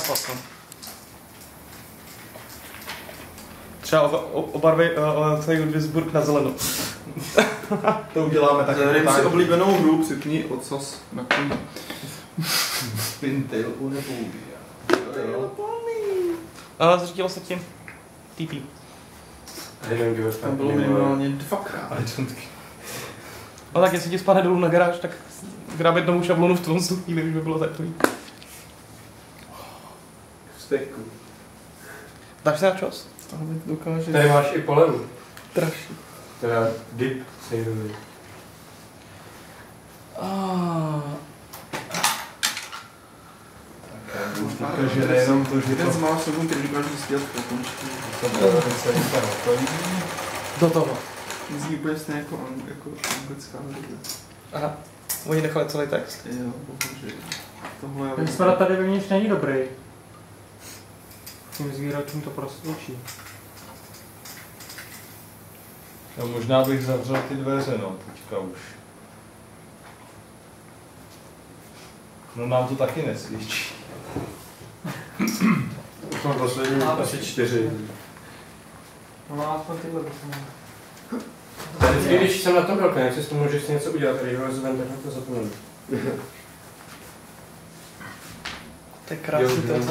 zápas, no. Třeba obarvy celý Ludwigsburg na zeleno. To uděláme taky. Zahrajeme si oblíbenou hru, připni ocas na koni. Spintail unepůlí. Zřídilo se tím TP. Tam bylo minimálně 2krát. No tak jestli ti spadne dolů na garáž, tak grabit novou šablonu v tom chvíli už by bylo takový. Steku. Dáš se na čas? Dokáže. Tady máš i polevu. Strašný. Teda dip saveový. Takže nejenom to, že Jeden z mála sekund, který dokáže stíhat po končku. Do toho. Zní úplně stejně jako anglická hudba. Aha. Oni nechali celý text. Jo, bohužel. Tohle je... Ten smrad tady vevnitř není dobrý. Tím zvíračům to prostě učí. No, možná bych zavřel ty dveře, no, teďka už. No nám to taky nesvědčí. Už mám poslední asi 4. No aspoň tyhle poslední. Vždycky, když jsem na tom velkém, jak si můžeš si něco udělat, když ho rozvem, tak na to zapomenu. To je krásný.